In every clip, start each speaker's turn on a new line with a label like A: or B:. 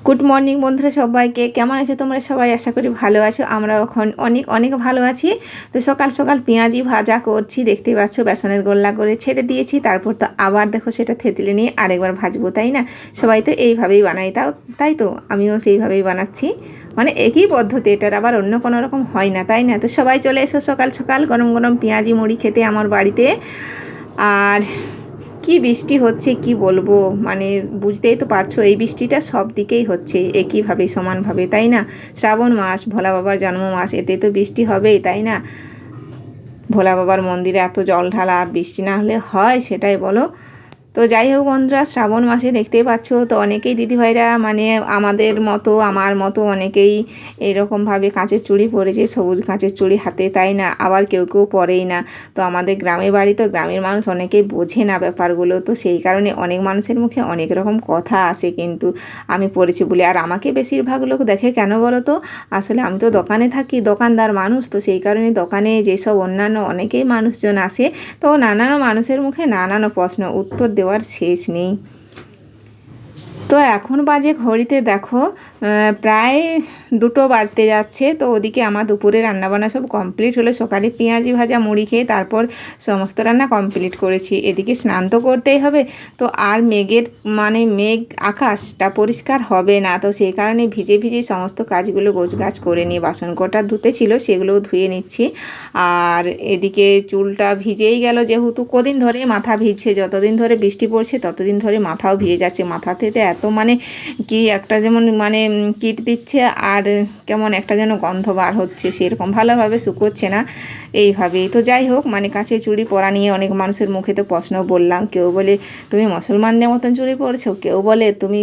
A: Good morning বন্ধুরা, সবাইকে কেমন আছো তোমরা সবাই? আশা করি ভালো আছো। আমরা এখন অনেক অনেক ভালো আছি। তো সকাল সকাল পেঁয়াজি ভাজা করছি, দেখতে পাচ্ছ বেসনের গোল্লা করে ছেড়ে দিয়েছি। তারপর তো আবার দেখো সেটা থেতলে নিয়ে আরেকবার ভাজবো, তাই না? সবাই তো এইভাবেই বানাই, তাই তো আমিও সেইভাবেই বানাচ্ছি। মানে একই পদ্ধতি, এটার আবার অন্য কোনো রকম হয় না, তাই না? তো সবাই চলে এসো সকাল সকাল গরম গরম পেঁয়াজি মুড়ি খেতে আমার বাড়িতে। আর কি বৃষ্টি হচ্ছে কি বলবো, মানে বুঝতেই তো পারছো, এই বৃষ্টিটা সব দিকেই হচ্ছে একইভাবে সমানভাবে, তাই না? শ্রাবণ মাস, ভোলা বাবার জন্ম মাস, এতে তো বৃষ্টি হবেই, তাই না? ভোলা বাবার মন্দিরে এত জল ঢালা, আর বৃষ্টি না হলে হয় সেটাই বলো? তো যাই হোক বন্ধুরা, শ্রাবণ মাসে দেখতেই পাচ্ছ তো অনেকেই দিদিভাইরা মানে আমাদের মতো, আমার মতো অনেকেই এরকমভাবে কাঁচের চুড়ি পরেছে, সবুজ কাঁচের চুড়ি হাতে, তাই না? আবার কেউ কেউ পরেই না। তো আমাদের গ্রামের বাড়ি, তো গ্রামের মানুষ অনেকেই বোঝে না ব্যাপারগুলো, তো সেই কারণে অনেক মানুষের মুখে অনেক রকম কথা আসে, কিন্তু আমি পড়েছি বলে। আর আমাকে বেশিরভাগ লোক দেখে কেন বলো তো? আসলে আমি তো দোকানে থাকি, দোকানদার মানুষ, তো সেই কারণে দোকানে যেসব অন্যান্য অনেকেই মানুষজন আসে, তো নানান মানুষের মুখে নানান প্রশ্ন, উত্তর দেওয়ার শেষ নেই। তো এখন বাজে ঘড়িতে দেখো প্রায় 2টো বাজতে যাচ্ছে। তো ওদিকে আমার দুপুরে রান্নাবান্না সব কমপ্লিট হলো। সকালে পেঁয়াজি ভাজা মুড়ি খেয়ে তারপর সমস্ত রান্না কমপ্লিট করেছি। এদিকে স্নান তো করতেই হবে। তো আর মেঘের মানে মেঘ, আকাশটা পরিষ্কার হবে না, তো সেই কারণে ভিজে ভিজে সমস্ত কাজগুলো গোছগাছ করে নিয়ে বাসন কটা ধুতে ছিল সেগুলোও ধুয়ে নিচ্ছি। আর এদিকে চুলটা ভিজেই গেল, যেহেতু কদিন ধরে মাথা ভিজছে, যতদিন ধরে বৃষ্টি পড়ছে ততদিন ধরে মাথাও ভিজে যাচ্ছে। মাথাতে এত মানে কি একটা যেমন মানে কিট দিচ্ছে, আর কেমন একটা যেন গন্ধ বার হচ্ছে, সেরকম ভালোভাবে শুকোচ্ছে না এইভাবেই। তো যাই হোক, মানে কাছে চুড়ি পরা নিয়ে অনেক মানুষের মুখে তো প্রশ্ন বললাম। কেউ বলে তুমি মুসলমানদের মতন চুড়ি পরেছো, কেউ বলে তুমি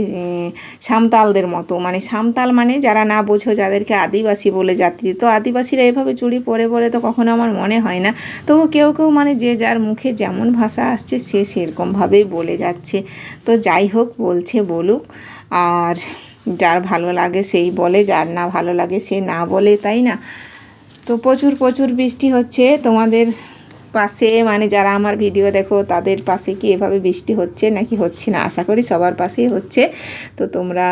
A: সাঁওতালদের মতো, মানে সাঁওতাল মানে যারা না বোঝো, যাদেরকে আদিবাসী বলে জাতি, তো আদিবাসীরা এভাবে চুড়ি পরে বলে তো কখনো আমার মনে হয় না। তবু কেউ কেউ মানে যে যার মুখে যেমন ভাষা আসছে সে সেরকমভাবেই বলে যাচ্ছে। তো যাই হোক, বলছে বলুক, আর যার ভালো লাগে সেই বলে, যার না ভালো লাগে সে না বলে, তাই না? তো প্রচুর প্রচুর বৃষ্টি হচ্ছে তোমাদের পাশে, মানে যারা আমার ভিডিও দেখো তাদের পাশে কি এভাবে বৃষ্টি হচ্ছে নাকি হচ্ছে না? আশা করি সবার পাশেই হচ্ছে। তো তোমরা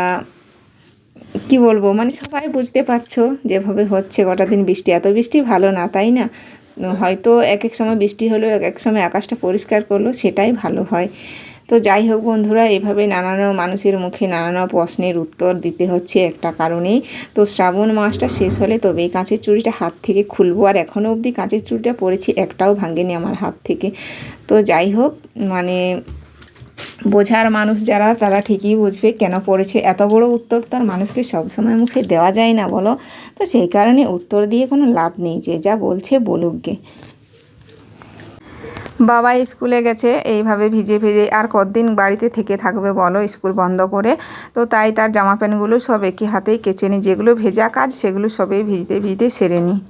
A: কি বলবো, মানে সবাই বুঝতে পারছো যেভাবে হচ্ছে গোটা দিন বৃষ্টি। এত বৃষ্টি ভালো না, তাই না? হয়তো এক এক সময় বৃষ্টি হলো, এক এক সময় আকাশটা পরিষ্কার করলো, সেটাই ভালো হয়। তো যাই হোক বন্ধুরা, এভাবে নানান মানুষের মুখে নানান প্রশ্নের উত্তর দিতে হচ্ছে একটা কারণেই। তো শ্রাবণ মাসটা শেষ হলে তবেই কাঁচের চুড়িটা হাত থেকে খুলবো। আর এখনও অবধি কাঁচের চুড়িটা পরেছি, একটাও ভাঙেনি আমার হাত থেকে। তো যাই হোক, মানে বোঝার মানুষ যারা, তারা ঠিকই বুঝবে কেন পড়েছে। এত বড় উত্তর তো আর মানুষকে সবসময় মুখে দেওয়া যায় না, বলো? তো সেই কারণে উত্তর দিয়ে কোনো লাভ নেই, যে যা বলছে বলুক গে। বাবা স্কুলে গেছে এইভাবে ভিজে ভিজে, আর কতদিন বাড়িতে থেকে থাকবে বলো, স্কুল বন্ধ করে? তো তাই তার জামা প্যান্টগুলো সব একই হাতেই কেচে নিই, যেগুলো ভেজা কাজ সেগুলো সবই ভিজতে ভিজতে সেরে নিই।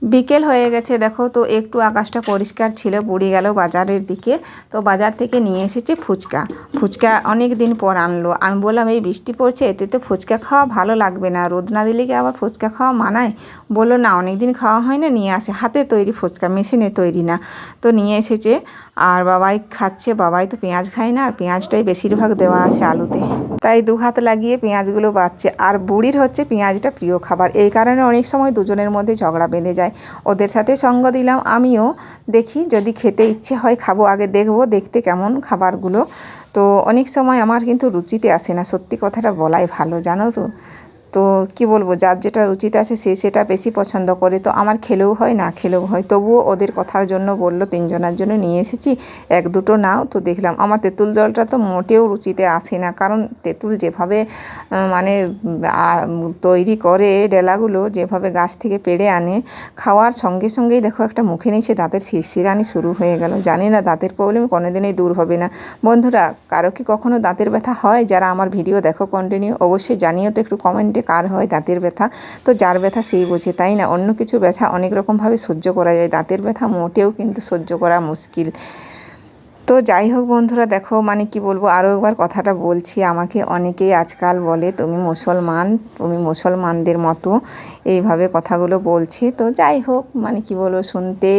A: বিকেল হয়ে গেছে দেখো, তো একটু আকাশটা পরিষ্কার ছিল, বুড়ি গেল বাজারের দিকে। তো বাজার থেকে নিয়ে এসেছে ফুচকা। ফুচকা অনেক দিন পর আনলো। আমি বললাম এই বৃষ্টি পড়ছে, এতে তো ফুচকা খাওয়া ভালো লাগবে না, রোদ না দিলে কি আবার ফুচকা খাওয়া মানায়? বললো না, অনেক দিন খাওয়া হয় না, নিয়ে আসে। হাতে তৈরি ফুচকা, মেশিনে তৈরি না। তো নিয়ে এসেছে, আর বাবাই খাচ্ছে। বাবাই তো পেঁয়াজ খায় না, আর পেঁয়াজটাই বেশিরভাগ দেওয়া আছে আলুতে, তাই দু হাত লাগিয়ে পেঁয়াজগুলো বাচ্ছে। আর বুড়ির হচ্ছে পেঁয়াজটা প্রিয় খাবার, এই কারণে অনেক সময় দুজনের মধ্যে ঝগড়া বেঁধে যায়। ওদের সাথে সঙ্গ দিলাম, আমিও দেখি যদি খেতে ইচ্ছে হয় খাবো, আগে দেখবো দেখতে কেমন খাবারগুলো। তো অনেক সময় আমার কিন্তু রুচিতে আসে না, সত্যি কথাটা বলাই ভালো, জানো তো? তো কি বলবো, যার যেটা রুচিতে আছে সে সেটা বেশি পছন্দ করে। তো আমার খেলেও হয়, না খেলেও হয়, তবুও ওদের কথার জন্য বললো 3জনের জন্য নিয়ে এসেছি, 1-2টো নাও। তো দেখলাম আমার তেঁতুল জলটা তো মোটেও রুচিতে আসে না, কারণ তেঁতুল যেভাবে মানে তৈরি করে, ডেলাগুলো যেভাবে গাছ থেকে পেড়ে আনে, খাওয়ার সঙ্গে সঙ্গেই দেখো একটা মুখে নিচে দাঁতের শিরশিরানি শুরু হয়ে গেল। জানি না দাঁতের প্রবলেম কোনোদিনই দূর হবে না। বন্ধুরা, কারো কি কখনো দাঁতের ব্যথা হয়? যারা আমার ভিডিও দেখো কন্টিনিউ, অবশ্যই জানিও তো একটু কমেন্টে কার হয় দাঁতের ব্যথা। তো যার ব্যথা সেই বোঝে, তাই না? অন্য কিছু ব্যথা অনেক রকমভাবে সহ্য করা যায়, দাঁতের ব্যথা মোটেও কিন্তু সহ্য করা মুশকিল। তো যাই হোক বন্ধুরা, দেখো মানে কি বলবো, আরও একবার কথাটা বলছি, আমাকে অনেকেই আজকাল বলে তুমি মুসলমান, তুমি মুসলমানদের মতো, এইভাবে কথাগুলো বলছে। তো যাই হোক, মানে কি বলবো, শুনতে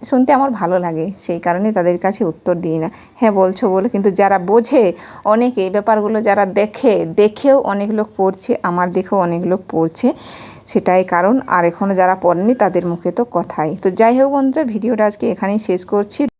A: শুনতে আমার ভালো লাগে, সেই কারণে তাদের কাছে উত্তর দিই না। হ্যাঁ বলছো বলে, কিন্তু যারা বোঝে অনেকে এই ব্যাপারগুলো, যারা দেখেও অনেক লোক পড়ছে, আমার দেখেও অনেক লোক পড়ছে, সেটাই কারণ। আর এখনও যারা পড়েনি তাদের মুখে তো কথাই। তো যাই হোক বন্ধুরা, ভিডিওটা আজকে এখানেই শেষ করছি।